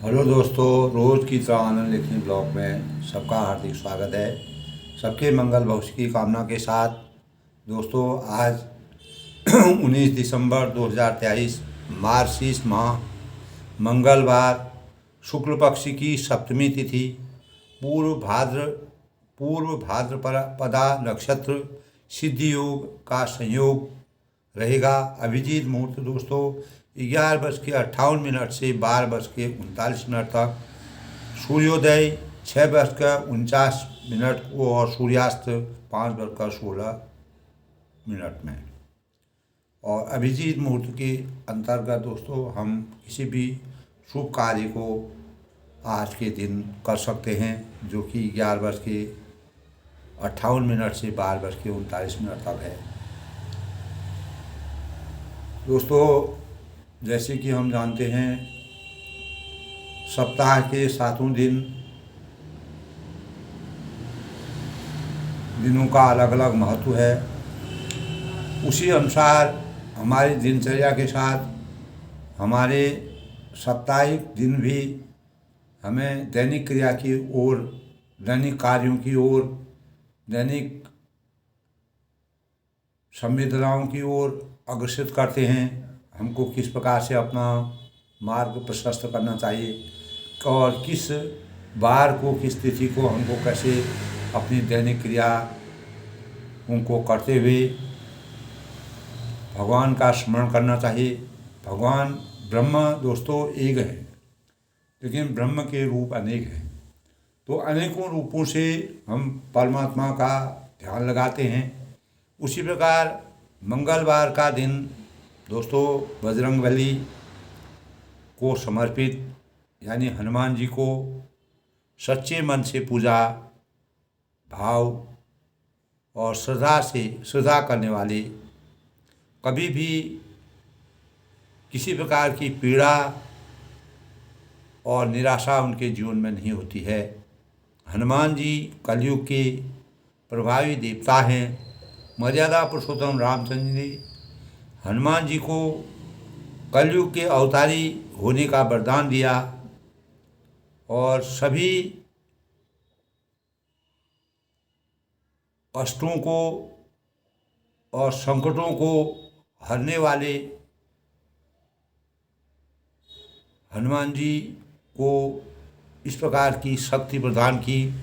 Hello दोस्तों, रोज़ की तरह आनंद लिखनी ब्लॉग में सबका हार्दिक स्वागत है। सबके मंगल भविष्य की कामना के साथ दोस्तों, आज 19 दिसंबर 2023 मार्गशीर्ष माह, मंगलवार, शुक्ल पक्ष की सप्तमी तिथि, पूर्व भाद्र पूर्व भाद्रपदा नक्षत्र, सिद्धि योग का संयोग रहेगा। अभिजीत मुहूर्त दोस्तों 11:58 से 12:39 तक, सूर्योदय 6:49 को और सूर्यास्त 5:16 में। और अभिजीत मुहूर्त के अंतर्गत दोस्तों हम किसी भी शुभ कार्य को आज के दिन कर सकते हैं, जो कि 11:58 से 12:39 तक है। दोस्तों, जैसे कि हम जानते हैं, सप्ताह के 7 दिनों का अलग अलग महत्व है। उसी अनुसार हमारी दिनचर्या के साथ हमारे साप्ताहिक दिन भी हमें दैनिक क्रिया की ओर, दैनिक कार्यों की ओर, दैनिक संवेदनाओं की ओर अग्रसित करते हैं। हमको किस प्रकार से अपना मार्ग प्रशस्त करना चाहिए और किस वार को, किस तिथि को हमको कैसे अपनी दैनिक क्रिया उनको करते हुए भगवान का स्मरण करना चाहिए। भगवान ब्रह्म दोस्तों एक है, लेकिन ब्रह्म के रूप अनेक हैं। तो अनेकों रूपों से हम परमात्मा का ध्यान लगाते हैं। उसी प्रकार मंगलवार का दिन दोस्तों बजरंगबली को समर्पित, यानी हनुमान जी को सच्चे मन से पूजा भाव और श्रद्धा करने वाले, कभी भी किसी प्रकार की पीड़ा और निराशा उनके जीवन में नहीं होती है। हनुमान जी कलयुग के प्रभावी देवता हैं। मर्यादा पुरुषोत्तम रामचंद्र जी, हनुमान जी को कलयुग के अवतारी होने का वरदान दिया और सभी कष्टों को और संकटों को हरने वाले हनुमान जी को इस प्रकार की शक्ति प्रदान की।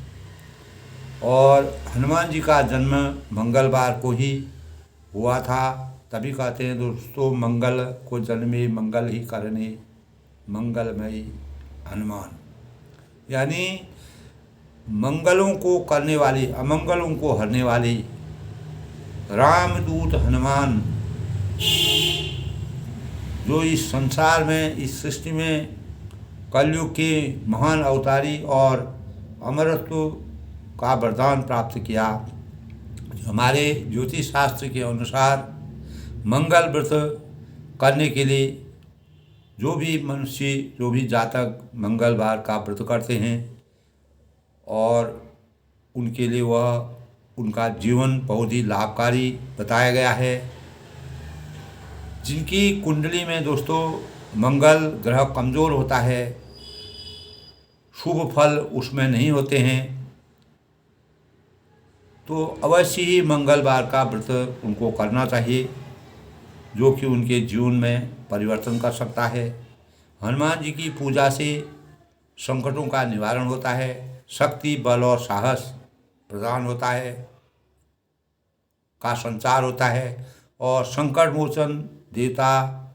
और हनुमान जी का जन्म मंगलवार को ही हुआ था। तभी कहते हैं दोस्तों, मंगल को जन्मे मंगल ही करने, मंगलमयी हनुमान। यानी मंगलों को करने वाली, अमंगलों को हरने वाली रामदूत हनुमान, जो इस संसार में, इस सृष्टि में कलयुग के महान अवतारी और अमरत्व का वरदान प्राप्त किया। हमारे ज्योतिष शास्त्र के अनुसार मंगल व्रत करने के लिए जो भी मनुष्य, जो भी जातक मंगलवार का व्रत करते हैं और उनके लिए वह, उनका जीवन बहुत ही लाभकारी बताया गया है। जिनकी कुंडली में दोस्तों मंगल ग्रह कमज़ोर होता है, शुभ फल उसमें नहीं होते हैं, तो अवश्य ही मंगलवार का व्रत उनको करना चाहिए, जो कि उनके जीवन में परिवर्तन कर सकता है। हनुमान जी की पूजा से संकटों का निवारण होता है, शक्ति, बल और साहस प्रदान होता है, का संचार होता है और संकट मोचन देवता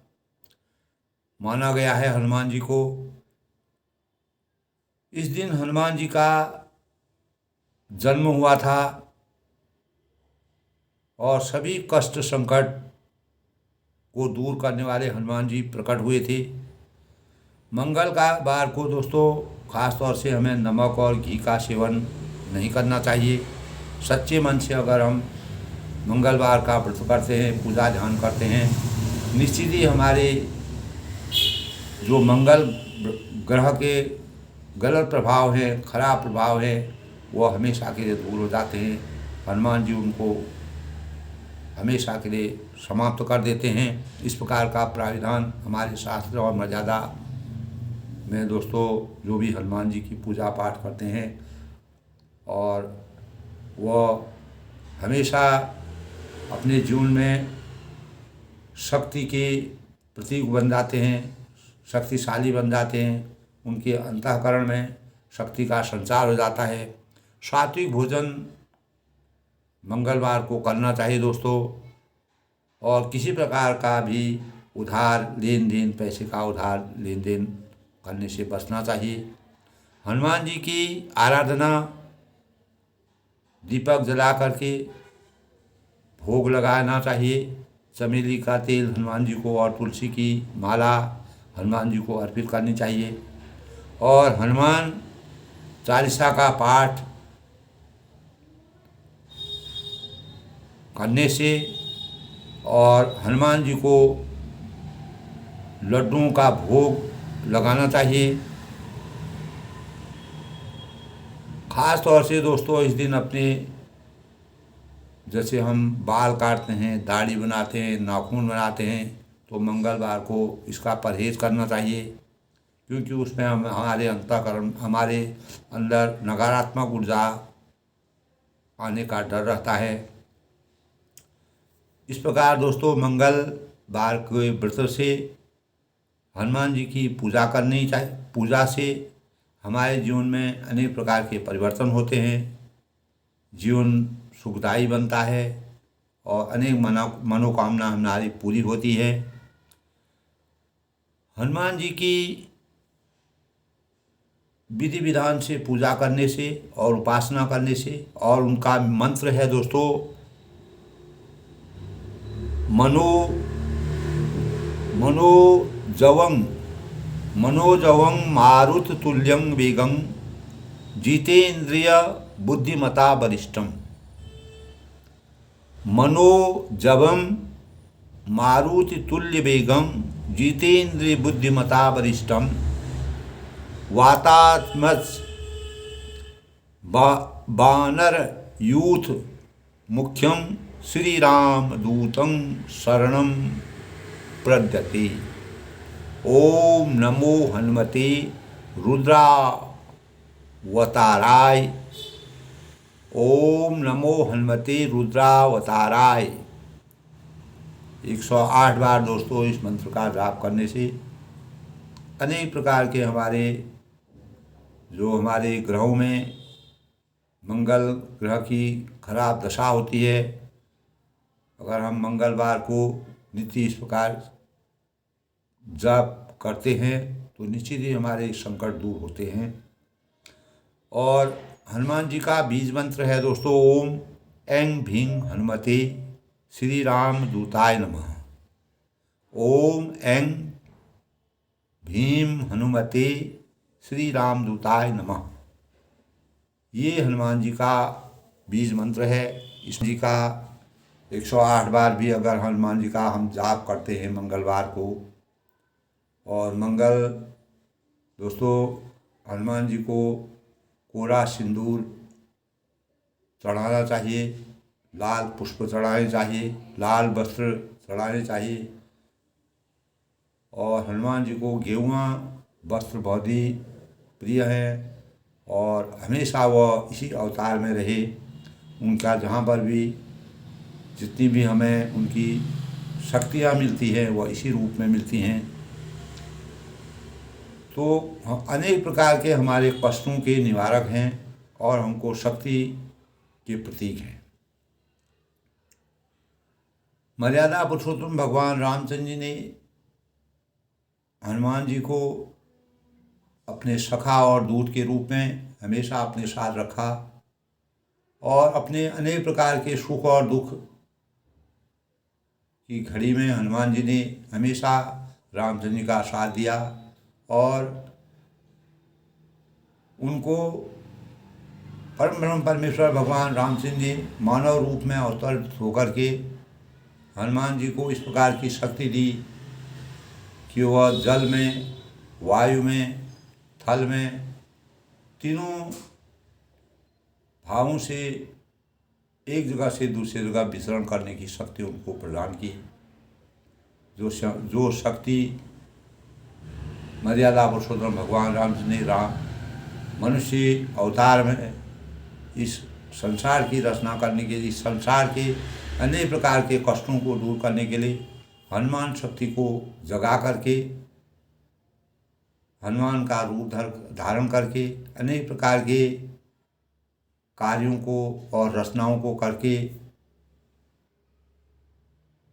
माना गया है हनुमान जी को। इस दिन हनुमान जी का जन्म हुआ था और सभी कष्ट संकट को दूर करने वाले हनुमान जी प्रकट हुए थे। मंगल का वार को दोस्तों ख़ास तौर से हमें नमक और घी का सेवन नहीं करना चाहिए। सच्चे मन से अगर हम मंगलवार का व्रत करते हैं, पूजा ध्यान करते हैं, निश्चित ही हमारे जो मंगल ग्रह के गलत प्रभाव हैं, खराब प्रभाव हैं, वो हमेशा के लिए दूर हो जाते हैं। हनुमान जी उनको हमेशा के लिए समाप्त कर देते हैं। इस प्रकार का प्राविधान हमारे शास्त्र और मर्यादा में दोस्तों जो भी हनुमान जी की पूजा पाठ करते हैं और वह हमेशा अपने जीवन में शक्ति के प्रतीक बन जाते हैं, शक्तिशाली बन जाते हैं। उनके अंतःकरण में शक्ति का संचार हो जाता है। सात्विक भोजन मंगलवार को करना चाहिए दोस्तों, और किसी प्रकार का भी उधार लेन देन, पैसे का उधार लेन देन करने से बचना चाहिए। हनुमान जी की आराधना दीपक जला करके भोग लगाना चाहिए। चमेली का तेल हनुमान जी को और तुलसी की माला हनुमान जी को अर्पित करनी चाहिए। और हनुमान चालीसा का पाठ करने से और हनुमान जी को लड्डुओं का भोग लगाना चाहिए। ख़ास तौर से दोस्तों इस दिन अपने, जैसे हम बाल काटते हैं, दाढ़ी बनाते हैं, नाखून बनाते हैं, तो मंगलवार को इसका परहेज़ करना चाहिए, क्योंकि उसमें हमारे अंतःकरण, हमारे अंदर नकारात्मक ऊर्जा आने का डर रहता है। इस प्रकार दोस्तों मंगलवार के व्रत से हनुमान जी की पूजा करनी चाहिए। पूजा से हमारे जीवन में अनेक प्रकार के परिवर्तन होते हैं, जीवन सुखदायी बनता है और अनेक मनोकामना हमारी पूरी होती है। हनुमान जी की विधि विधान से पूजा करने से और उपासना करने से, और उनका मंत्र है दोस्तों मनोजवं मारुत तुल्यं वेगं जितेन्द्रिय बुद्धिमता वरिष्ठम। मनोजवं मारुति तुल्य वेगं जितेन्द्रिय बुद्धिमता वरिष्ठम वातात्मज बानर यूथ मुख्यम श्री राम दूतं शरणं प्रद्यते। ओम नमो हनुमते रुद्रावताराय। ओम नमो हनुमते रुद्रावताराय। 108 बार दोस्तों इस मंत्र का जाप करने से अनेक प्रकार के हमारे ग्रहों में मंगल ग्रह की खराब दशा होती है, अगर हम मंगलवार को नित्य इस प्रकार जाप करते हैं तो निश्चित ही हमारे संकट दूर होते हैं। और हनुमान जी का बीज मंत्र है दोस्तों ओम ऐं भीं हनुमते श्री राम दूताय नमः। ओम ऐं भीं हनुमते श्री राम दूताय नमः। ये हनुमान जी का बीज मंत्र है। इस जी का 108 बार भी अगर हनुमान जी का हम जाप करते हैं मंगलवार को, और मंगल दोस्तों हनुमान जी को कोरा सिंदूर चढ़ाना चाहिए, लाल पुष्प चढ़ाने चाहिए, लाल वस्त्र चढ़ाने चाहिए, और हनुमान जी को गेरुआ वस्त्र बहुत ही प्रिय है, और हमेशा वह इसी अवतार में रहे। उनका जहाँ पर भी जितनी भी हमें उनकी शक्तियाँ मिलती हैं वह इसी रूप में मिलती हैं। तो अनेक प्रकार के हमारे कष्टों के निवारक हैं और हमको शक्ति के प्रतीक हैं। मर्यादा पुरुषोत्तम भगवान रामचंद्र जी ने हनुमान जी को अपने सखा और दूत के रूप में हमेशा अपने साथ रखा, और अपने अनेक प्रकार के सुख और दुख की घड़ी में हनुमान जी ने हमेशा रामचंद्र जी का साथ दिया, और उनको परम ब्रह्म परमेश्वर भगवान रामचंद्र जी मानव रूप में अवतरित होकर के हनुमान जी को इस प्रकार की शक्ति दी कि वह जल में, वायु में, थल में, तीनों भावों से एक जगह से दूसरी जगह विचरण करने की शक्ति उनको प्रदान की। जो शक्ति मर्यादा पुरुषोत्तम भगवान रामचंद्र ने मनुष्य अवतार में इस संसार की रचना करने के लिए, इस संसार के अनेक प्रकार के कष्टों को दूर करने के लिए हनुमान शक्ति को जगा करके, हनुमान का रूप धारण करके अनेक प्रकार के कार्यों को और रचनाओं को करके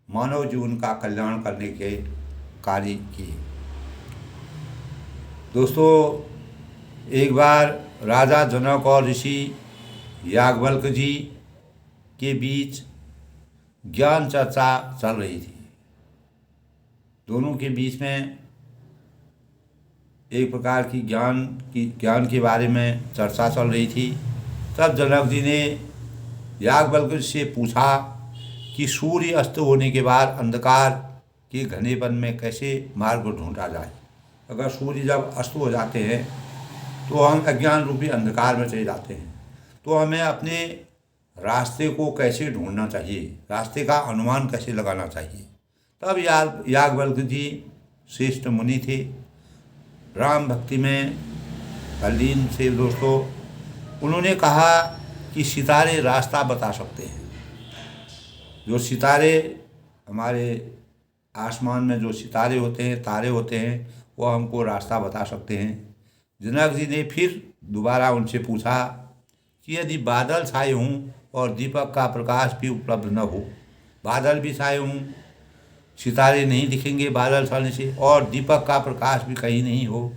मानव जीवन का कल्याण करने के कार्य किए। दोस्तों, एक बार राजा जनक और ऋषि याज्ञवल्क्य जी के बीच ज्ञान चर्चा चल रही थी। दोनों के बीच में एक प्रकार की ज्ञान के बारे में चर्चा चल रही थी। तब जनक जी ने याज्ञवल्क्य से पूछा कि सूर्य अस्त होने के बाद अंधकार के घनेपन में कैसे मार्ग ढूंढा जाए। अगर सूर्य जब अस्त हो जाते हैं तो हम अज्ञान रूपी अंधकार में चले जाते हैं, तो हमें अपने रास्ते को कैसे ढूंढना चाहिए, रास्ते का अनुमान कैसे लगाना चाहिए। तब याज्ञवल्क्य जी श्रेष्ठ मुनि थे, राम भक्ति में तल्लीन से दोस्तों। उन्होंने कहा कि सितारे रास्ता बता सकते हैं। जो सितारे हमारे आसमान में जो सितारे होते हैं, तारे होते हैं, वो हमको रास्ता बता सकते हैं। जनक जी ने फिर दोबारा उनसे पूछा कि यदि बादल छाए हों और दीपक का प्रकाश भी उपलब्ध न हो, बादल भी छाए हों, सितारे नहीं दिखेंगे बादल छाने से, और दीपक का प्रकाश भी कहीं नहीं हो,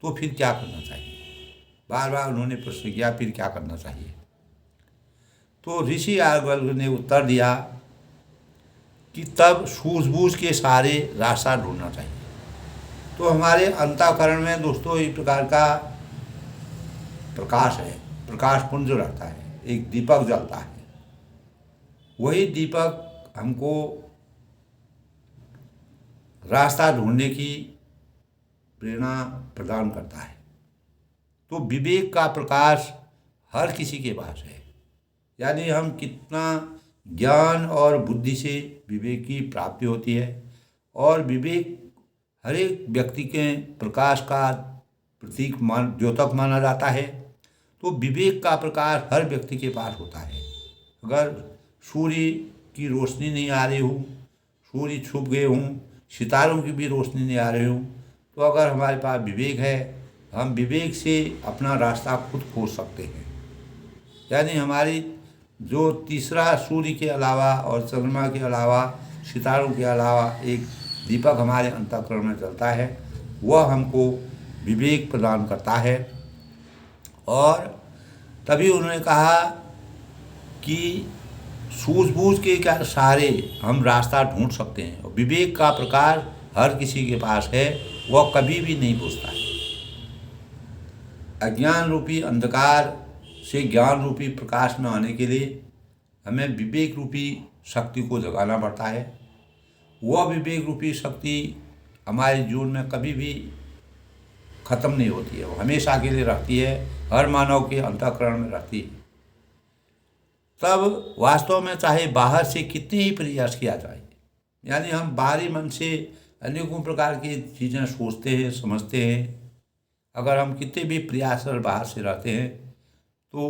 तो फिर क्या करना चाहिए। बार बार उन्होंने प्रश्न किया, फिर क्या करना चाहिए। तो ऋषि याज्ञवल्क्य ने उत्तर दिया कि तब सूझबूझ के सारे रास्ता ढूंढना चाहिए। तो हमारे अंतःकरण में दोस्तों एक प्रकार का प्रकाश है, प्रकाश पुंज रहता है, एक दीपक जलता है। वही दीपक हमको रास्ता ढूंढने की प्रेरणा प्रदान करता है। तो विवेक का प्रकाश हर किसी के पास है, यानी हम कितना ज्ञान और बुद्धि से विवेक की प्राप्ति होती है, और विवेक हर एक व्यक्ति के प्रकाश का प्रतीक द्योतक माना जाता है। तो विवेक का प्रकाश हर व्यक्ति के पास होता है। अगर सूर्य की रोशनी नहीं आ रही हो, सूर्य छुप गए हों, सितारों की भी रोशनी नहीं आ रही हो, तो अगर हमारे पास विवेक है, हम विवेक से अपना रास्ता खुद खोज सकते हैं। यानी हमारी जो तीसरा सूर्य के अलावा और चंद्रमा के अलावा, सितारों के अलावा एक दीपक हमारे अंतःकरण में जलता है, वह हमको विवेक प्रदान करता है। और तभी उन्होंने कहा कि सूझबूझ के क्या सहारे हम रास्ता ढूंढ सकते हैं, और विवेक का प्रकाश हर किसी के पास है, वह कभी भी नहीं बुझता है। अज्ञान रूपी अंधकार से ज्ञान रूपी प्रकाश में आने के लिए हमें विवेक रूपी शक्ति को जगाना पड़ता है। वह विवेक रूपी शक्ति हमारे जीवन में कभी भी खत्म नहीं होती है, वो हमेशा के लिए रहती है, हर मानव के अंतःकरण में रहती है। तब वास्तव में चाहे बाहर से कितने ही प्रयास किया जाए, यानी हम बाहरी मन से अनेकों प्रकार की चीज़ें सोचते हैं, समझते हैं, अगर हम कितने भी प्रयास बाहर से रहते हैं तो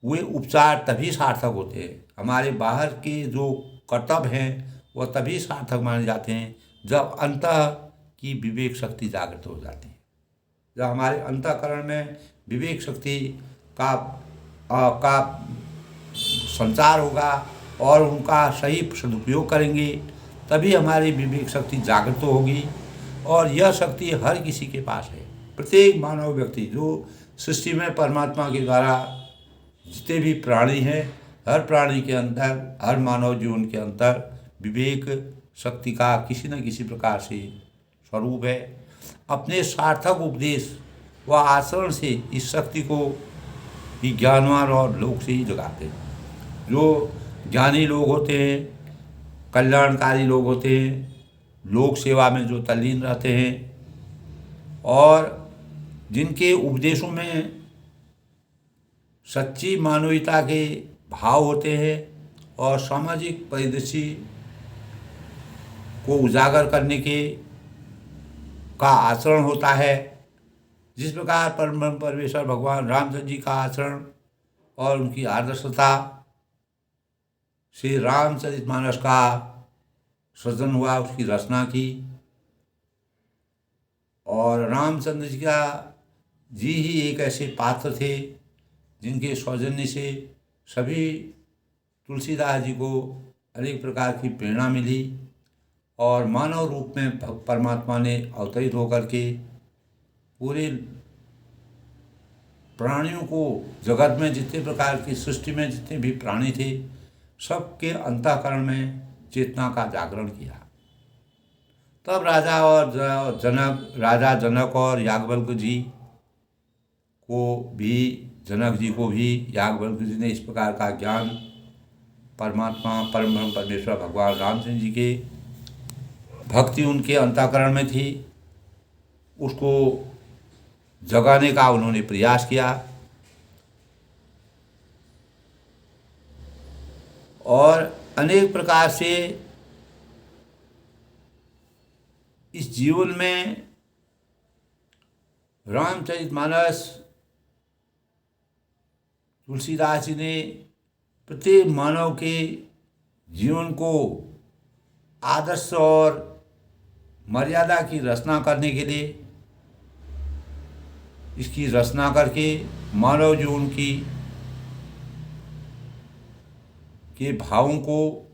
वे उपचार तभी सार्थक होते हैं। हमारे बाहर के जो कर्तव्य हैं वह तभी सार्थक माने जाते हैं जब अंतः की विवेक शक्ति जागृत हो जाती है। जब हमारे अंतःकरण में विवेक शक्ति का संचार होगा और उनका सही सदुपयोग करेंगे, तभी हमारी विवेक शक्ति जागृत होगी। और यह शक्ति हर किसी के पास है। प्रत्येक मानव व्यक्ति जो सृष्टि में परमात्मा के द्वारा जितने भी प्राणी हैं, हर प्राणी के अंदर, हर मानव जीवन के अंदर विवेक शक्ति का किसी न किसी प्रकार से स्वरूप है। अपने सार्थक उपदेश व आचरण से इस शक्ति को ही ज्ञानवान और लोग से ही जगाते हैं। जो ज्ञानी लोग होते हैं, कल्याणकारी लोग होते हैं, लोक सेवा में जो तल्लीन रहते हैं और जिनके उपदेशों में सच्ची मानवीयता के भाव होते हैं और सामाजिक परिदृश्य को उजागर करने के का आचरण होता है। जिस प्रकार परम परमेश्वर भगवान रामचंद्र जी का आचरण और उनकी आदर्शता श्री रामचरितमानस का सृजन हुआ, उसकी रचना की। और रामचंद्र जी ही एक ऐसे पात्र थे जिनके सौजन्य से सभी तुलसीदास जी को अनेक प्रकार की प्रेरणा मिली और मानव रूप में परमात्मा ने अवतरित होकर के पूरे प्राणियों को, जगत में जितने प्रकार की सृष्टि में जितने भी प्राणी थे, सबके अंतःकरण में चेतना का जागरण किया। तब राजा जनक और याज्ञवल्क्य जी को भी याज्ञवल्क्य जी ने इस प्रकार का ज्ञान परमात्मा परम ब्रह्म परमेश्वर भगवान रामचंद्र जी के भक्ति उनके अंतःकरण में थी, उसको जगाने का उन्होंने प्रयास किया। और अनेक प्रकार से इस जीवन में रामचरितमानस तुलसीदास जी ने प्रत्येक मानव के जीवन को आदर्श और मर्यादा की रचना करने के लिए, इसकी रचना करके मानव जीवन के भावों को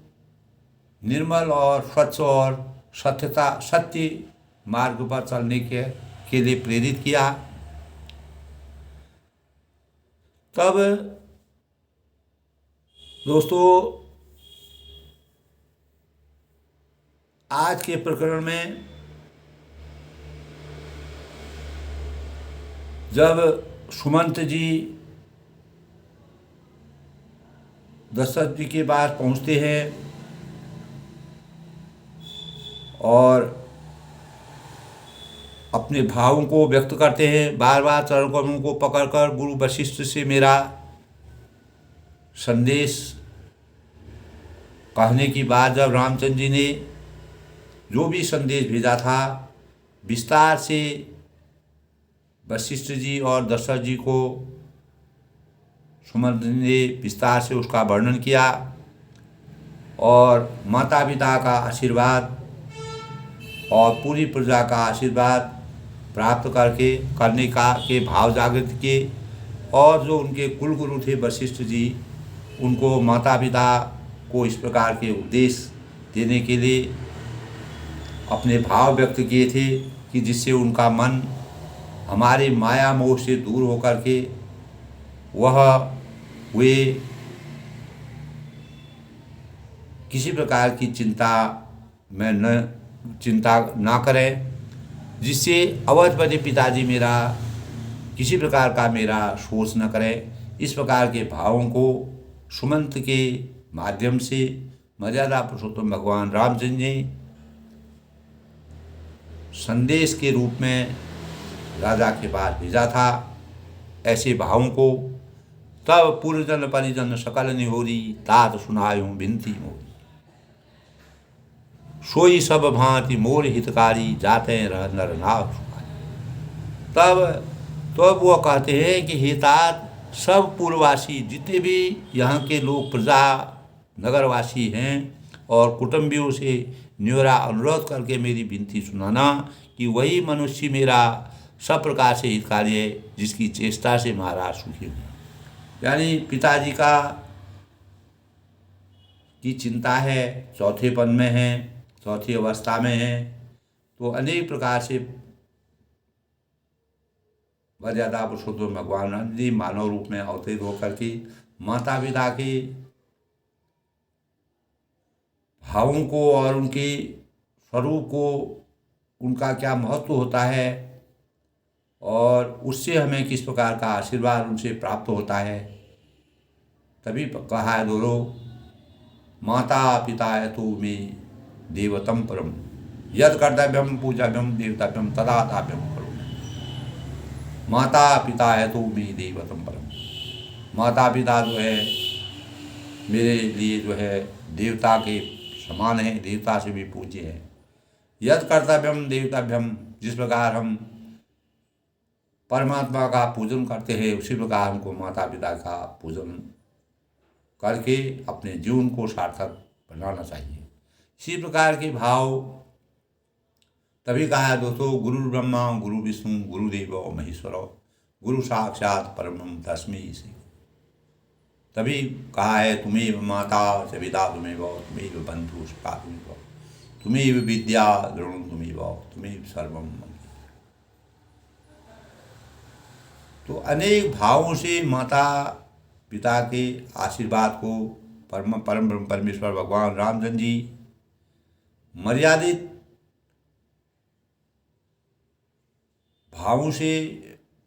निर्मल और स्वच्छ और सत्य मार्ग पर चलने के लिए प्रेरित किया। तब दोस्तों, आज के प्रकरण में जब सुमंत जी दशरथ जी के पास पहुंचते हैं और अपने भावों को व्यक्त करते हैं, बार बार चरण कमलों को पकड़कर गुरु वशिष्ठ से मेरा संदेश कहने की बात जब रामचंद्र जी ने जो भी संदेश भेजा था, विस्तार से वशिष्ठ जी और दशरथ जी को सुमंत ने विस्तार से उसका वर्णन किया और माता पिता का आशीर्वाद और पूरी प्रजा का आशीर्वाद प्राप्त करने के भाव जागृत किए। और जो उनके कुल गुरु थे वशिष्ठ जी, उनको माता पिता को इस प्रकार के उपदेश देने के लिए अपने भाव व्यक्त किए थे कि जिससे उनका मन हमारे माया मोह से दूर होकर के वे किसी प्रकार की चिंता ना करें, जिससे अवधपति पिताजी मेरा किसी प्रकार का मेरा सोच न करें। इस प्रकार के भावों को सुमंत के माध्यम से मर्यादा पुरुषोत्तम भगवान रामचंद्र ने संदेश के रूप में राजा के पास भेजा था। ऐसे भावों को तब पूर्वजन परिजन सकल निहोरी तात सुनायूं बिनती मोरी, सोई सब भांति मोर हितकारी जाते रह नर नाव सुखारी। तब वो कहते हैं कि हे तात, सब पूर्ववासी जितने भी यहाँ के लोग प्रजा नगरवासी हैं और कुटुंबियों से न्योरा अनुरोध करके मेरी विनती सुनाना कि वही मनुष्य मेरा सब प्रकार से हितकारी है जिसकी चेष्टा से महाराज सुखी हो। यानी पिताजी की चिंता है, चौथेपन में है, चौथी अवस्था में है, तो अनेक प्रकार से मर्यादा पुरुषोत्तम भगवान राम जी मानव रूप में अवतरित होकर के माता पिता के भावों को और उनके स्वरूप को, उनका क्या महत्व होता है और उससे हमें किस प्रकार का आशीर्वाद उनसे प्राप्त होता है। तभी कहा है दोनों, माता पिता यतो मे देवतम परम यद कर्तव्यम पूजव्यम देवतव्यम तदा दाव्यम करो। माता पिता है तो मे देवतम परम, माता पिता जो है मेरे लिए जो है देवता के समान है, देवता से भी पूज्य है। यद कर्तव्यम देवतव्यम जिस प्रकार हम परमात्मा का पूजन करते हैं, उसी प्रकार हमको माता पिता का पूजन करके अपने जीवन को सार्थक बनाना चाहिए। इसी प्रकार के भाव तभी कहा है दोस्तों, गुरु ब्रह्मा गुरु विष्णु गुरुदेव महेश्वर गुरु साक्षात परम तस्मै श्री। तभी कहा है, तुम्हें माता च पिता तुम्हें तुम्हें बंधु सखा तुम्हें विद्या द्रोण तुम्हें सर्वम। तो अनेक भावों से माता पिता के आशीर्वाद को परम ब्रह्म परमेश्वर भगवान रामचंद्र जी मर्यादित भावों से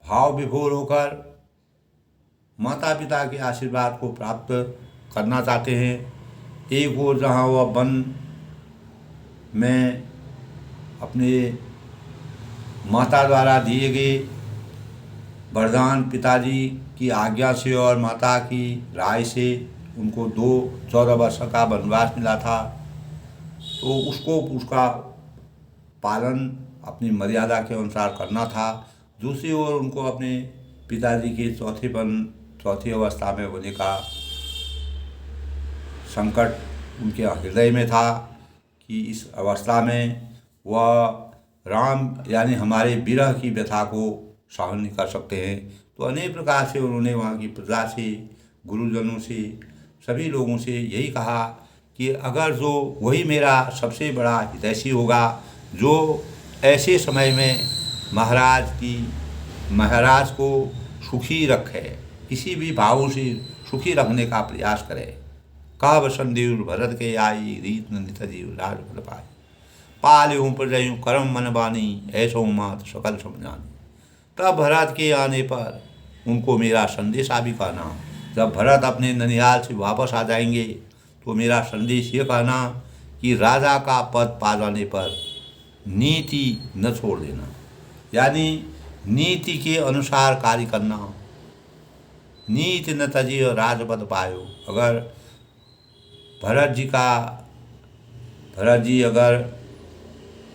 भाव विभोर होकर माता पिता के आशीर्वाद को प्राप्त करना चाहते हैं। एक ओर जहाँ वह वन में अपने माता द्वारा दिए गए वरदान पिताजी की आज्ञा से और माता की राय से उनको 14 वर्ष का वनवास मिला था, तो उसका पालन अपनी मर्यादा के अनुसार करना था। दूसरी ओर उनको अपने पिताजी के चौथी अवस्था में होने का संकट उनके हृदय में था कि इस अवस्था में वह राम यानी हमारे विरह की व्यथा को सहन नहीं कर सकते हैं। तो अनेक प्रकार से उन्होंने वहाँ की प्रजा से, गुरुजनों से, सभी लोगों से यही कहा कि अगर जो वही मेरा सबसे बड़ा हितैषी होगा, जो ऐसे समय में महाराज को सुखी रखे, किसी भी भावों से सुखी रखने का प्रयास करे। कहा वसंदेव भरत के आई रीत नित जीव राज फल पाई पालूँ प्रजयूँ कर्म मन बानी ऐसो मात सकल समझानी। तब भरत के आने पर उनको मेरा संदेश भी कहना, जब भरत अपने ननिहाल से वापस आ जाएंगे तो मेरा संदेश ये कहना कि राजा का पद पा जाने पर नीति न छोड़ देना, यानी नीति के अनुसार कार्य करना। नीति न तजियो राजपद पायो। अगर भरत जी अगर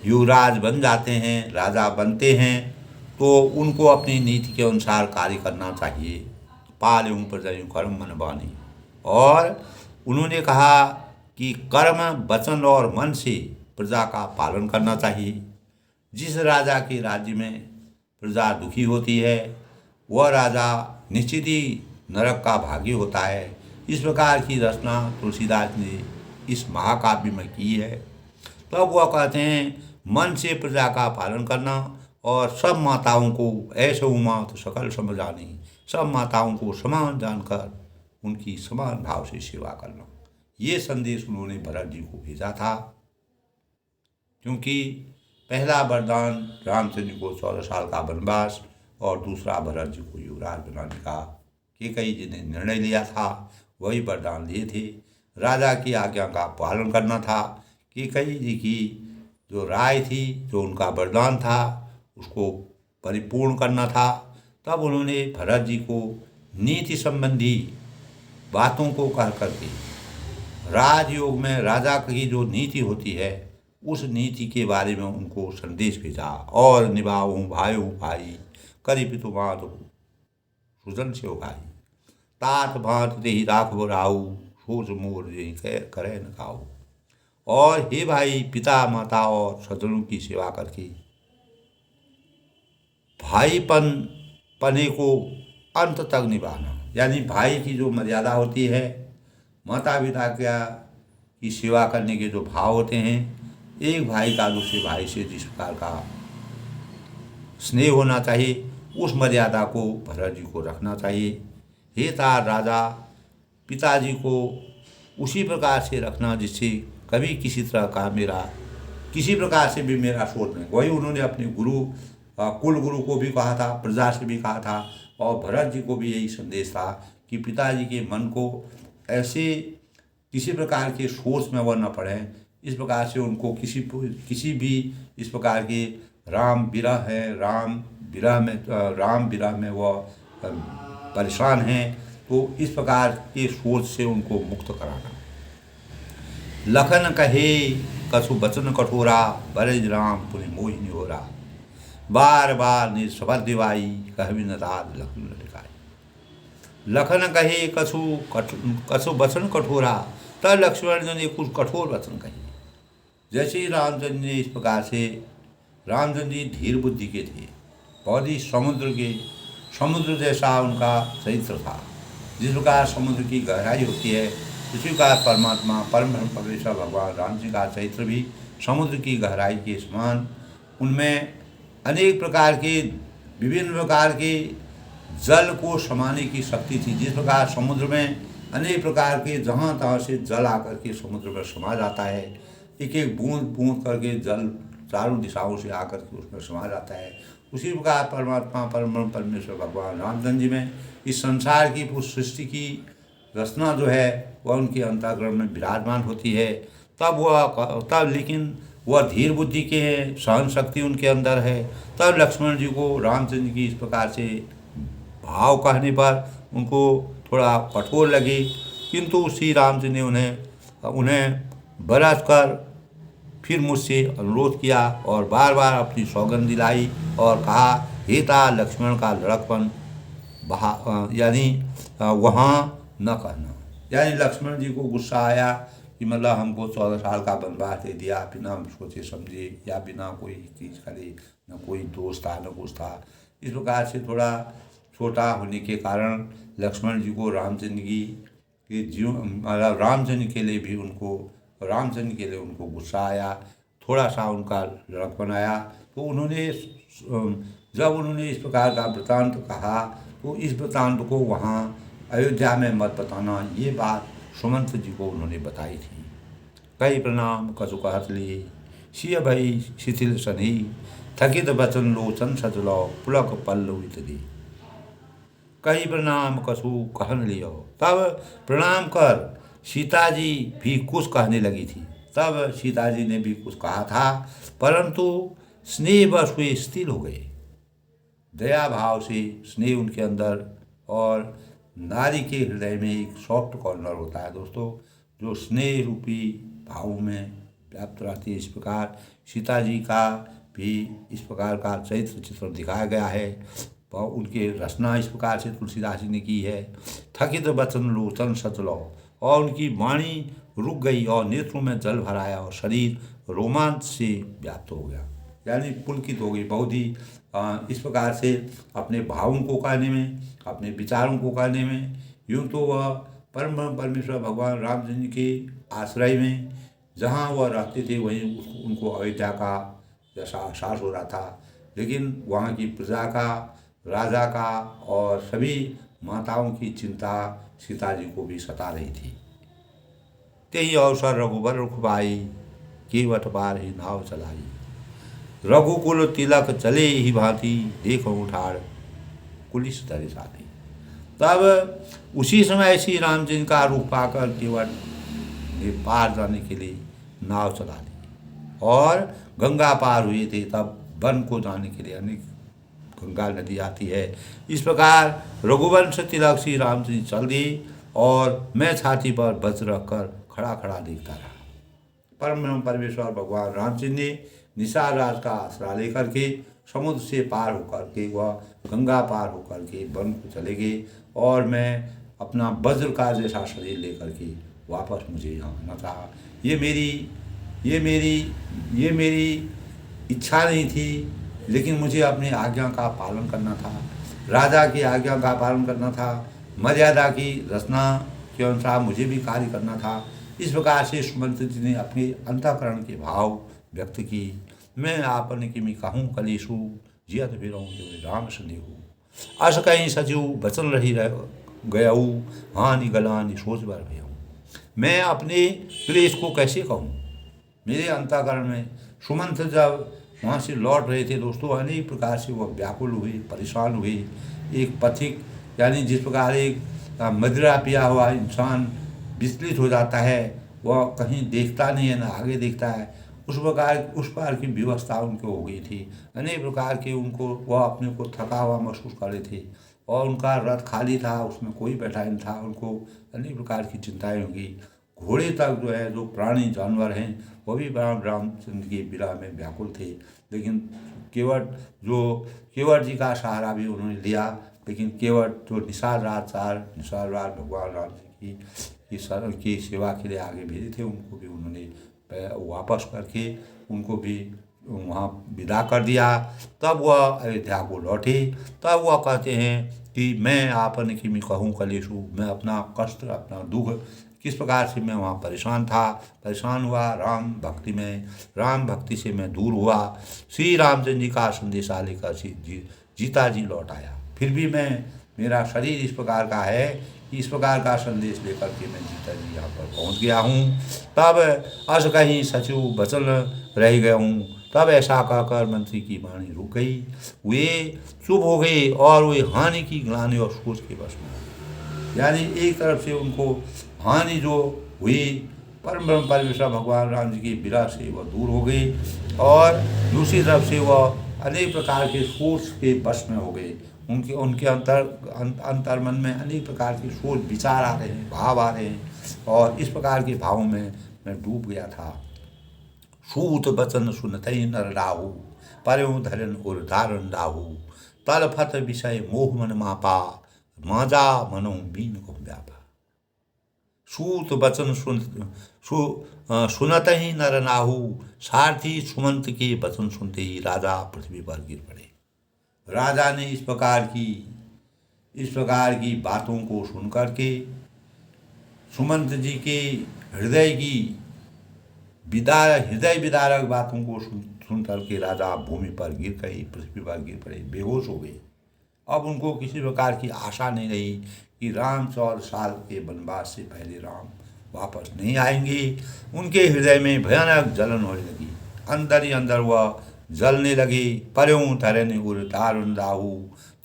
युवराज बन जाते हैं, राजा बनते हैं, तो उनको अपनी नीति के अनुसार कार्य करना चाहिए। पालूँ प्रजयूँ कर्म मन बानी। और उन्होंने कहा कि कर्म वचन और मन से प्रजा का पालन करना चाहिए। जिस राजा के राज्य में प्रजा दुखी होती है, वह राजा निश्चित ही नरक का भागी होता है। इस प्रकार की रचना तुलसीदास ने इस महाकाव्य में की है। तो अब वह कहते हैं, मन से प्रजा का पालन करना और सब माताओं को ऐसे उमात सकल समझानी, सब माताओं को समान जानकर उनकी समान भाव से सेवा करना। ये संदेश उन्होंने भरत जी को भेजा था, क्योंकि पहला वरदान रामचंद्र जी को 14 साल का वनवास और दूसरा भरत जी को युवराज बनाने का कैकेयी जी ने निर्णय लिया था, वही वरदान लिए थे। राजा की आज्ञा का पालन करना था। कैकेयी जी की जो राय थी, जो उनका वरदान था, उसको परिपूर्ण करना था। तब उन्होंने भरत जी को नीति संबंधी बातों को कह करके राजयोग में राजा की जो नीति होती है, उस नीति के बारे में उनको संदेश भेजा। और निभाऊँ भाई भाई करी पितु मात सुजन से भाई तात भात ही राखबो राहू सोच मोर करे न खाऊ। और हे भाई, पिता माता और सज्जनों की सेवा करके भाईपन पने को अंत तक निभाना, यानी भाई की जो मर्यादा होती है, माता पिता की सेवा करने के जो भाव होते हैं, एक भाई का दूसरे भाई से जिस प्रकार का स्नेह होना चाहिए, उस मर्यादा को भरत जी को रखना चाहिए। हे तार राजा, पिताजी को उसी प्रकार से रखना जिससे कभी किसी तरह का किसी प्रकार से भी मेरा शोध नहीं। वही उन्होंने अपने कुल गुरु को भी कहा था, प्रजा से भी कहा था, और भरत जी को भी यही संदेश था कि पिताजी के मन को ऐसे किसी प्रकार के सोच में वह न पड़े। इस प्रकार से उनको किसी भी इस प्रकार के राम विरह में वह परेशान हैं, तो इस प्रकार के सोच से उनको मुक्त कराना। लखन कहे कसु बचन कठोरा, बरज राम पुनि मोहिनी हो रहा। बार बार निसफल दिवाई कहबी न रात लखन लटकाई। लखन कहे कछु वचन कठोरा, तब लक्ष्मण जी ने कुछ कठोर वचन कहे। जैसे ही रामचंद्र ने इस प्रकार से, रामचंद्र जी धीर बुद्धि के थे, बहुत ही समुद्र जैसा उनका चरित्र था। जिस प्रकार समुद्र की गहराई होती है, उसी प्रकार परमात्मा परम ब्रह्म परमेश्वर भगवान राम जी का चरित्र भी समुद्र की गहराई के समान, उनमें अनेक प्रकार के, विभिन्न प्रकार के जल को समाने की शक्ति थी। जिस प्रकार समुद्र में अनेक प्रकार के जहाँ तहाँ से जल आकर के समुद्र में समा जाता है, एक एक बूंद बूंद करके जल चारों दिशाओं से आकर के उसमें समा जाता है, उसी प्रकार परमात्मा परम ब्रह्म परमेश्वर भगवान रामचंद्र जी में इस संसार की पूरी सृष्टि की रचना जो है वह उनके अंतःकरण में विराजमान होती है। तब लेकिन वह धीर बुद्धि के हैं, सहन शक्ति उनके अंदर है। तब लक्ष्मण जी को रामचंद्र जी की इस प्रकार से भाव कहने पर उनको थोड़ा कठोर लगे, किंतु श्री रामचंद्र ने उन्हें बरस कर फिर मुझसे अनुरोध किया और बार बार अपनी सौगंध दिलाई और कहा, हेता लक्ष्मण का लड़कपन यानी वहाँ न कहना। यानी लक्ष्मण जी को गुस्सा आया कि मतलब हमको 14 साल का वनवास दे दिया बिना सोचे समझे, या बिना कोई चीज़ करे, न कोई दोस्त था न कुछ था। इस प्रकार से थोड़ा छोटा होने के कारण लक्ष्मण जी को रामचंद्र जी के मतलब रामचंद्र के लिए उनको गुस्सा आया, थोड़ा सा उनका लड़कपन आया। तो जब उन्होंने इस प्रकार का वृतांत कहा, तो इस वृतांत को वहाँ अयोध्या में मत बताना, ये बात सुमंत जी को उन्होंने बताई थी। कई प्रणाम कसु कहत लिए, सिय भई शिथिल सनी, थकित बचन लोचन सजलौ, पुलक पल्लव इतनी। कई प्रणाम कसु कहन लियो, तब प्रणाम कर सीता जी भी कुछ कहने लगी थी। तब सीता जी ने भी कुछ कहा था, परंतु स्नेहवश हुए स्थिर हो गए। दया भाव से स्नेह उनके अंदर, और नारी के हृदय में एक सॉफ्ट कॉर्नर होता है दोस्तों, जो स्नेह रूपी भाव में व्याप्त रहती है। इस प्रकार सीता जी का भी इस प्रकार का चरित्र चित्रण दिखाया गया है। और उनके रचना इस प्रकार से तुलसीदास जी ने की है। थकित वचन लोचन सचलो, और उनकी वाणी रुक गई और नेत्रों में जल भर आया और शरीर रोमांच से व्याप्त हो गया, यानी पुलकित हो गई। बहुत ही इस प्रकार से अपने भावों को कहने में, अपने विचारों को कहने में, यूँ तो वह परम परमेश्वर भगवान रामचंद्र के आश्रय में जहाँ वह रहते थे वहीं उनको अयोध्या का जैसा एहसास हो रहा था। लेकिन वहाँ की प्रजा का, राजा का और सभी माताओं की चिंता सीता जी को भी सता रही थी। तेई अवसर रघुबर रुख पाई, केवट पार ही नाव चलाई। रघुकुल तिलक चले ही भांति, देखो उठाड़ कुलिस धरे साथी। तब उसी समय श्री रामचंद्र का रूप पाकर केवट ने पार जाने के लिए नाव चला ली और गंगा पार हुए थे। तब वन को जाने के लिए अनेक गंगा नदी आती है। इस प्रकार रघुवंश तिलक श्री रामचंद्र चल दिए और मैं छाती पर वज्र रखकर खड़ा खड़ा देखता रहा। परम परमेश्वर भगवान रामचंद्र ने निषाद राज का आसरा लेकर के समुद्र से पार होकर के, वह गंगा पार होकर के वन को चले गए और मैं अपना वज्र का जैसा शरीर लेकर के वापस मुझे यहाँ आना था। ये मेरी इच्छा नहीं थी, लेकिन मुझे अपनी आज्ञा का पालन करना था, राजा की आज्ञा का पालन करना था, मर्यादा की रचना के अनुसार मुझे भी कार्य करना था। इस प्रकार से सुमंत जी ने अपने अंतःकरण के भाव व्यक्त की। मैं आपन किमी कहूँ कलेशु, जियत फिरऊँ जो राम सनेहु। अस कहीं सचिव बचन रही गयाऊ, हानि गलानि सोच बर भयऊ। मैं अपने क्लेश को कैसे कहूँ। मेरे अंतःकरण में सुमंत जब वहाँ से लौट रहे थे दोस्तों, अनेक प्रकार से वह व्याकुल हुए, परेशान हुए। एक पथिक यानी जिस प्रकार एक मदिरा पिया हुआ इंसान विचलित हो जाता है, वह कहीं देखता नहीं है, ना आगे देखता है, उस प्रकार की व्यवस्था उनको हो गई थी। अनेक प्रकार के वह अपने को थका हुआ महसूस कर रहे थे और उनका रथ खाली था, उसमें कोई बैठा नहीं था। उनको अनेक प्रकार की चिंताएं होंगी। घोड़े तक जो है, जो प्राणी जानवर हैं, वो भी रामचंद्र की विरह में व्याकुल थे। लेकिन केवट जी का सहारा भी उन्होंने लिया। लेकिन केवट जो निषाद रात भगवान राम जी की सेवा के लिए आगे भेजे थे, उनको भी उन्होंने वापस करके उनको भी वहाँ विदा कर दिया। तब वह अयोध्या को लौटे। तब वह कहते हैं कि मैं आपन की मैं कहूँ कलेशु, मैं अपना कष्ट, अपना दुख, किस प्रकार से मैं वहाँ परेशान हुआ राम भक्ति से मैं दूर हुआ। श्री रामचंद्र जी का संदेशा लेकर जीता जी लौट आया। फिर भी मेरा शरीर इस प्रकार का है, इस प्रकार का संदेश लेकर के मैं जीता जी यहाँ पर पहुँच गया हूँ। तब अस कहीं सचिव बचन रह गया हूँ। तब ऐसा कहकर मंत्री की वाणी रुक गई। वे चुप हो गए और वे हानि की ग्लानि और सोच के वश में। यानी एक तरफ से उनको हानि जो हुई, परम ब्रह्म परमेश्वर भगवान राम जी की विरह से वह दूर हो गई, और दूसरी तरफ से वह अनेक प्रकार के सोच के वश में हो गए। उनके अंतर मन में अनेक प्रकार की सोच विचार आ रहे हैं, भाव आ रहे हैं, और इस प्रकार के भावों में मैं डूब गया था। सूत बचन सुनतहि नर राहु, पर्यों धरन और धारण दाहु, तलफत विषय मोह मन मापा, माजा मनो बीन को व्यापा। सूत बचन सुनत ही नर नाहु, सारथी सुमंत के वचन सुनते ही राजा पृथ्वी पर गिर पड़े। राजा ने इस प्रकार की बातों को सुनकर के सुमंत जी के हृदय विदारक बातों को सुन करके राजा भूमि पर गिर गए, पृथ्वी पर गिर पड़े, बेहोश हो गए। अब उनको किसी प्रकार की आशा नहीं रही कि राम 14 साल के वनवास से पहले राम वापस नहीं आएंगे। उनके हृदय में भयानक जलन होने लगी, अंदर ही अंदर वह जलने लगे। पर्यों धरन उर दारुण दाहु,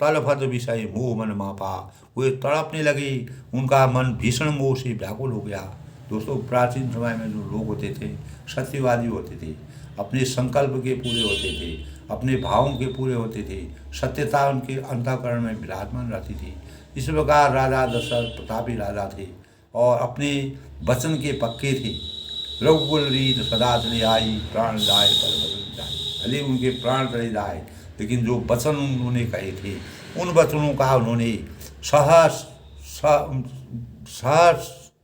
तलफत विषय मोह मन मापा। वे तड़पने लगे, उनका मन भीषण मोह से व्याकुल हो गया। दोस्तों, प्राचीन समय में जो लोग होते थे, सत्यवादी होते थे, अपने संकल्प के पूरे होते थे, अपने भावों के पूरे होते थे, सत्यता उनके अंतःकरण में विराजमान रहती थी। इस प्रकार राजा दशरथ प्रतापी राजा थे और अपने वचन के पक्के थे। रघुकुल रीत सदा चले आई, प्राण जाए पर वचन जाए। भले उनके प्राण चले जाए, लेकिन जो वचन उन्होंने कहे थे, उन वचनों का उन्होंने सहर्ष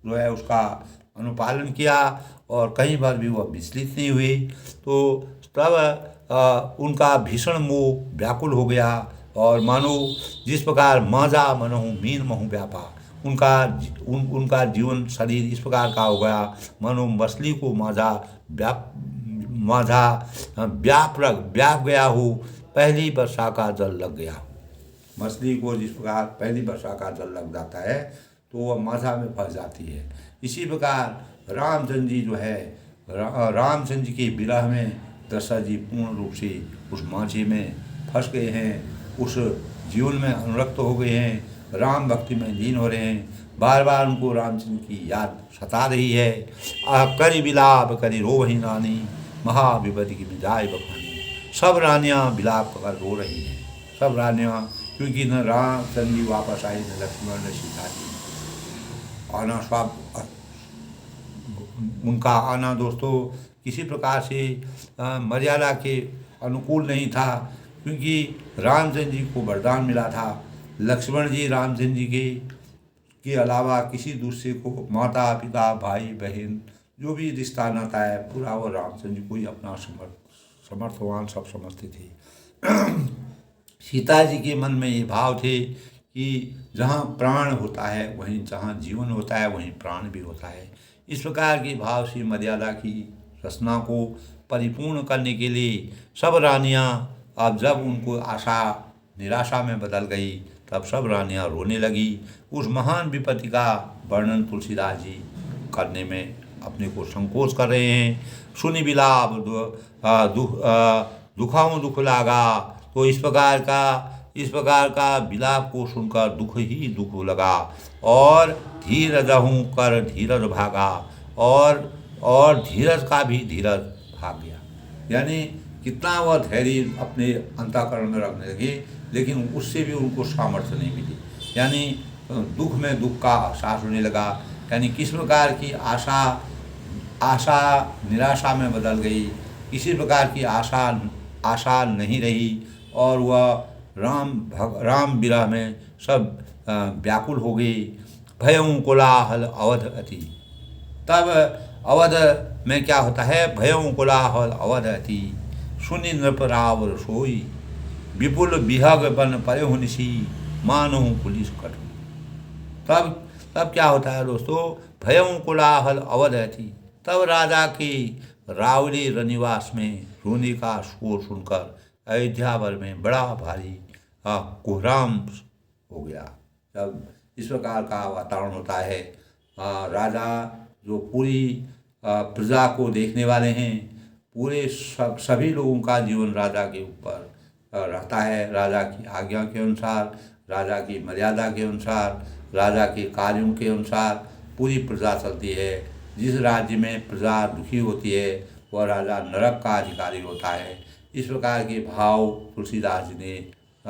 जो है उसका अनुपालन किया, और कहीं बार भी वह विचलित नहीं हुए। तो तब उनका भीषण मोह व्याकुल हो गया, और मानो जिस प्रकार माजा मनहु मीन महु व्यापा, उनका जीवन शरीर इस प्रकार का हो गया मानो मछली को व्याप गया हो, पहली वर्षा का जल लग गया हो। मछली को जिस प्रकार पहली वर्षा का जल लग जाता है तो वह माझा में फंस जाती है। इसी प्रकार रामचंद्र जी जो है, रामचंद्र जी की विरह में दशरथ जी पूर्ण रूप से उस माझे में फंस गए हैं, उस जीवन में अनुरक्त हो गए हैं, राम भक्ति में लीन हो रहे हैं। बार बार उनको रामचंद्र की याद सता रही है। करी विलाप करी रोवही रानी, महाविपति की मिजाय बखानी। सब रानियाँ विलाप कर रो रही हैं, सब रानियाँ, क्योंकि न रामचंद्र जी वापस आए, न लक्ष्मण न सीता जी आना। सब उनका आना दोस्तों किसी प्रकार से मर्यादा के अनुकूल नहीं था, क्योंकि रामचंद्र जी को वरदान मिला था। लक्ष्मण जी रामचंद्र जी के अलावा किसी दूसरे को, माता पिता भाई बहन जो भी रिश्ता नाता है, पूरा वो रामचंद्र जी को ही अपना समर्थवान सब समझते थे। सीता जी के मन में ये भाव थे कि जहाँ प्राण होता है वहीं, जहाँ जीवन होता है वहीं प्राण भी होता है। इस प्रकार के भाव से मर्यादा की रचना को परिपूर्ण करने के लिए सब रानियाँ, अब जब उनको आशा निराशा में बदल गई, तब सब रानियाँ रोने लगी। उस महान विपत्ति का वर्णन तुलसीदास जी करने में अपने को संकोच कर रहे हैं। सुनि विलाप दुखाऊं दुख लागा, तो इस प्रकार का विलाप को सुनकर दुख ही दुख लगा, और धीरजहूँ कर धीरज भागा, और धीरज का भी धीरज भाग गया। यानी कितना वह धैर्य अपने अंतःकरण में रखने लगे, लेकिन उससे भी उनको सामर्थ्य नहीं मिली। यानी दुख में दुख का एहसास होने लगा यानी किस प्रकार की आशा आशा निराशा में बदल गई, किसी प्रकार की आशा नहीं रही, और वह राम विरह में सब व्याकुल हो गई। भयं कोलाहल अवध अति। तब अवध में क्या होता है, भयं कोलाहल अवध अति, सुनि नृप राव सोई, विपुल विहग बन परे निशी, मानो पुलिस कटु। तब क्या होता है दोस्तों, भयं कोलाहल अवध अति। तब राजा की रावली रनिवास में रोने का शोर सुनकर अयोध्या भर में बड़ा भारी कोहराम हो गया। जब इस प्रकार का वातावरण होता है, राजा जो पूरी प्रजा को देखने वाले हैं, पूरे सभी लोगों का जीवन राजा के ऊपर रहता है, राजा की आज्ञा के अनुसार, राजा की मर्यादा के अनुसार, राजा के कार्यों के अनुसार पूरी प्रजा चलती है। जिस राज्य में प्रजा दुखी होती है वह राजा नरक का अधिकारी होता है। इस प्रकार के भाव तुलसीदास जी ने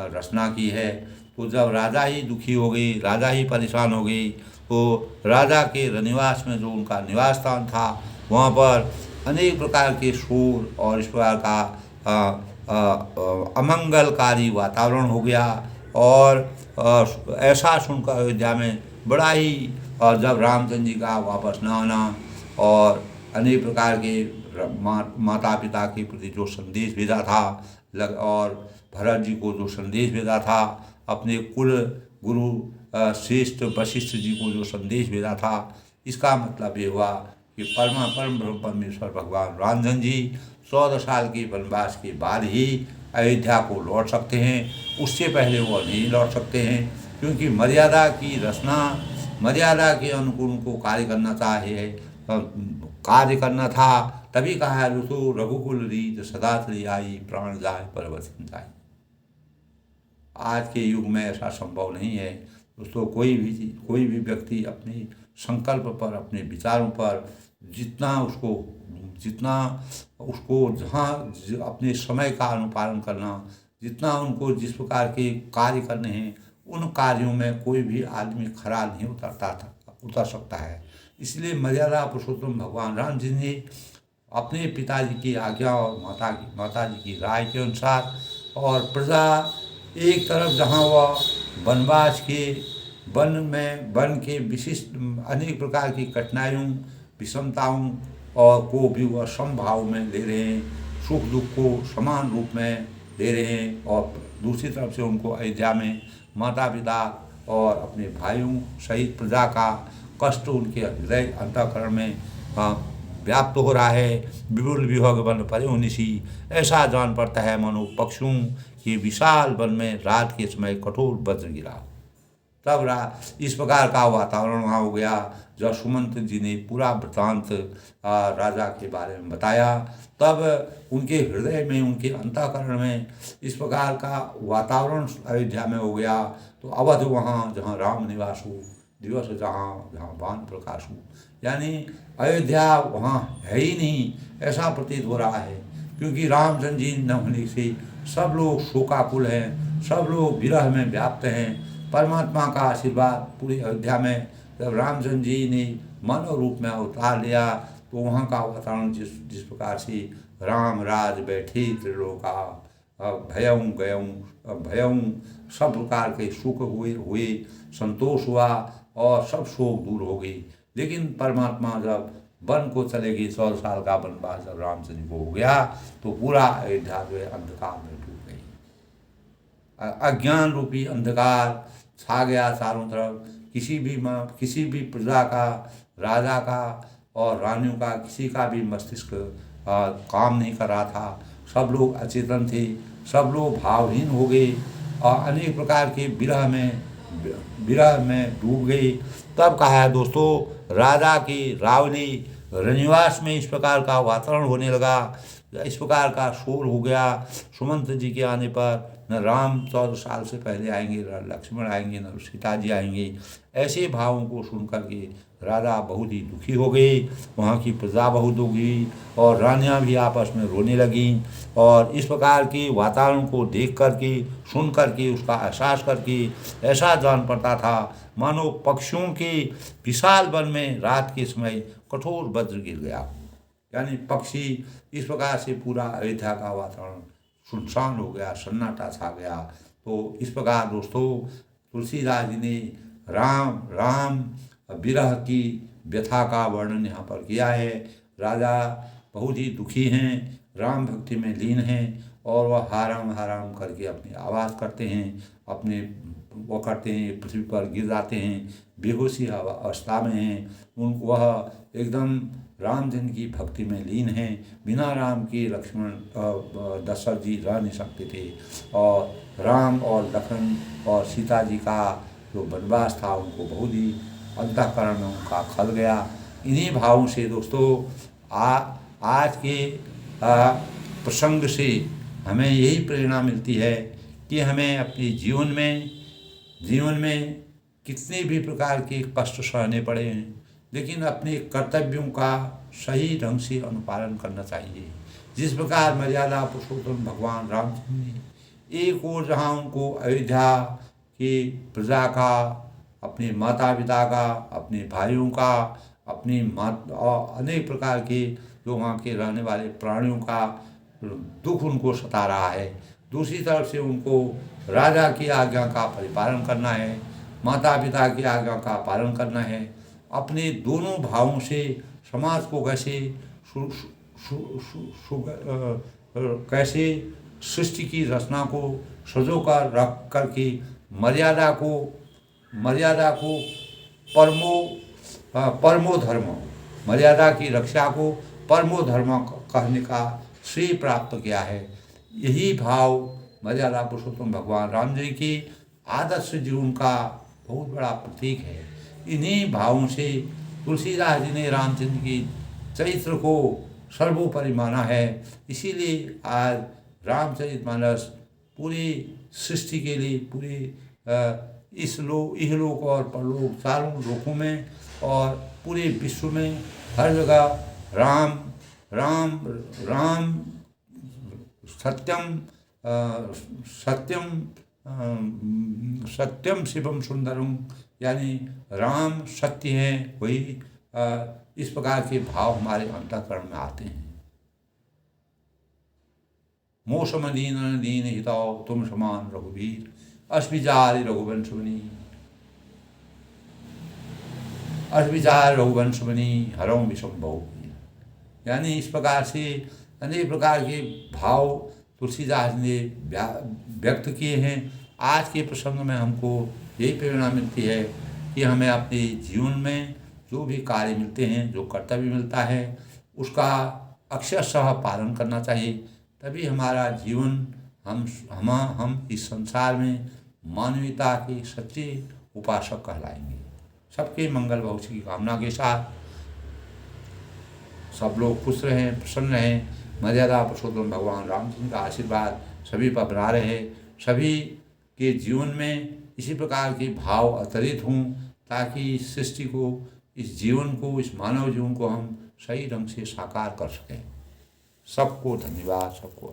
रचना की है। तो जब राजा ही दुखी हो गई, राजा ही परेशान हो गई, तो राजा के रनिवास में जो उनका निवास स्थान था वहाँ पर अनेक प्रकार के शोर और इस प्रकार का अमंगलकारी वातावरण हो गया। और ऐसा सुनकर अयोध्या में बड़ा ही, और जब रामचंद्र जी का वापस न आना और अनेक प्रकार के माता पिता के प्रति जो संदेश भेजा था, और भरत जी को जो संदेश भेजा था, अपने कुल गुरु श्रेष्ठ वशिष्ठ जी को जो संदेश भेजा था, इसका मतलब ये हुआ कि परम ब्रह्म परमेश्वर भगवान रामचंद्र जी 14 साल के वनवास के बाद ही अयोध्या को लौट सकते हैं। उससे पहले वो नहीं लौट सकते हैं, क्योंकि मर्यादा की रचना, मर्यादा के अनुकूल को कार्य करना था। तभी कहा है ऋतु रघुकुल रीत सदा चली आई, प्राण जाए परवसन जाए। आज के युग में ऐसा संभव नहीं है दोस्तों। कोई भी व्यक्ति अपने संकल्प पर, अपने विचारों पर जितना उसको जहाँ अपने समय का अनुपालन करना, जितना उनको जिस प्रकार के कार्य करने हैं, उन कार्यों में कोई भी आदमी खरा नहीं उतर सकता है। इसलिए मर्यादा पुरुषोत्तम भगवान राम जी ने अपने पिताजी की आज्ञा और माता जी की राय के अनुसार, और प्रजा एक तरफ जहाँ वह वनवास के वन के विशिष्ट अनेक प्रकार की कठिनाइयों, विषमताओं और को भी वह समभाव में ले रहे हैं, सुख दुख को समान रूप में ले रहे हैं, और दूसरी तरफ से उनको अयोध्या में माता पिता और अपने भाइयों सहित प्रजा का कष्ट उनके हृदय अंतःकरण में व्याप्त हो रहा है। विपुल विहग वन परे निशी, ऐसा जान पड़ता है मानो पक्षियों के विशाल वन में रात के समय कठोर वज्र गिरा। तब इस प्रकार का वातावरण वहाँ हो गया। जब सुमंत जी ने पूरा वृत्तांत राजा के बारे में बताया, तब उनके हृदय में, उनके अंतःकरण में इस प्रकार का वातावरण अयोध्या में हो गया। तो अवध वहाँ जहाँ राम निवास हो, दिवस जहाँ बाण प्रकाश हो, यानी अयोध्या वहाँ है ही नहीं, ऐसा प्रतीत हो रहा है। क्योंकि रामचंद्र जी न होने से सब लोग शोकाकुल हैं, सब लोग विरह में व्याप्त हैं। परमात्मा का आशीर्वाद पूरी अयोध्या में जब रामचंद्र जी ने मानव रूप में अवतार लिया, तो वहाँ का वातावरण जिस प्रकार से राम राज बैठे त्रिलोका, भयं गयं भयं, सब प्रकार के सुख हुए, संतोष हुआ और सब शोक दूर हो गई। लेकिन परमात्मा जब वन को चले गए, 14 साल का वनवास जब रामचंद्र को हो गया, तो पूरा अयोध्या जो है अंधकार में डूब गई। अज्ञान रूपी अंधकार छा गया चारों तरफ। किसी भी प्रजा का, राजा का और रानियों का, किसी का भी मस्तिष्क काम नहीं कर रहा था। सब लोग अचेतन थे, सब लोग भावहीन हो गए और अनेक प्रकार के विरह में डूब गए। तब कहा है दोस्तों, राजा की रावली रनिवास में इस प्रकार का वातावरण होने लगा, इस प्रकार का शोर हो गया। सुमंत जी के आने पर न राम 14 साल से पहले आएंगे, न लक्ष्मण आएंगे, न सीता जी आएंगे। ऐसे भावों को सुन कर के राजा बहुत ही दुखी हो गए। वहाँ की प्रजा बहुत दुखी और रानियाँ भी आपस में रोने लगीं। और इस प्रकार के वातावरण को देख कर के, सुन कर के, उसका एहसास करके ऐसा जान पड़ता था मानो पक्षियों के विशाल वन में रात के समय कठोर वज्र गिर गया। यानी पक्षी इस प्रकार से पूरा अयोध्या का वातावरण सुनसान हो गया, सन्नाटा छा गया। तो इस प्रकार दोस्तों तुलसीदास जी ने राम विरह की व्यथा का वर्णन यहाँ पर किया है। राजा बहुत ही दुखी हैं, राम भक्ति में लीन हैं और वह हाराम हाराम करके अपनी आवाज़ करते हैं, अपने वो करते हैं, पृथ्वी पर गिर जाते हैं, बेहोशी अवस्था में हैं। वह एकदम रामचंद्र की भक्ति में लीन हैं। बिना राम के लक्ष्मण दशरथ जी रह नहीं सकते थे। और राम और लखन और सीता जी का जो वनवास था उनको बहुत ही अंतःकरण में उनका खल गया। इन्हीं भावों से दोस्तों आज के प्रसंग से हमें यही प्रेरणा मिलती है कि हमें अपने जीवन में कितने भी प्रकार के कष्ट सहने पड़े हैं, लेकिन अपने कर्तव्यों का सही ढंग से अनुपालन करना चाहिए। जिस प्रकार मर्यादा पुरुषोत्तम भगवान रामचंद्र ने एक ओर जहाँ उनको अयोध्या की प्रजा का, अपने माता पिता का, अपने भाइयों का, अपनी और अनेक प्रकार के जो वहाँ के रहने वाले प्राणियों का दुख उनको सता रहा है, दूसरी तरफ से उनको राजा की आज्ञा का परिपालन करना है, माता पिता की आज्ञा का पालन करना है। अपने दोनों भावों से समाज को कैसे सृष्टि की रचना को सजोकर रख कर के मर्यादा को परमो धर्म, मर्यादा की रक्षा को परमो धर्म कहने का श्रेय प्राप्त किया है। यही भाव मर्यादा पुरुषोत्तम भगवान राम जी की आदर्श जीवन का बहुत बड़ा प्रतीक है। इन्हीं भावों से तुलसीदास जी ने रामचंद्र की चरित्र को सर्वोपरि माना है। इसीलिए आज रामचरितमानस पूरी सृष्टि के लिए, पूरे इहलोक और परलोक चारों लोकों में और पूरे विश्व में हर जगह राम राम राम सत्यम शिवम सुंदरम, यानी राम सत्य है, वही इस प्रकार के भाव हमारे अंतःकरण में आते हैं। मोसम दीन दीन हिताओ तुम समान रघुवीर, अस्विचार रघुवंश बनी हरऊ विषम बहु। यानी इस प्रकार से अनेक प्रकार के भाव तुलसीदास ने व्यक्त किए हैं। आज के प्रसंग में हमको यही प्रेरणा मिलती है कि हमें अपने जीवन में जो भी कार्य मिलते हैं, जो कर्तव्य मिलता है, उसका अक्षरशः पालन करना चाहिए। तभी हमारा जीवन हम इस संसार में मानवीयता के सच्चे उपासक कहलाएंगे। सबके मंगल भविष्य की कामना के साथ सब लोग खुश रहें, प्रसन्न रहें। मर्यादा पुरुषोत्तम भगवान रामचंद्र का आशीर्वाद सभी पर बना रहे। सभी के जीवन में इसी प्रकार के भाव अतरित हों, ताकि इस सृष्टि को, इस जीवन को, इस मानव जीवन को हम सही ढंग से साकार कर सकें। सबको धन्यवाद, सबको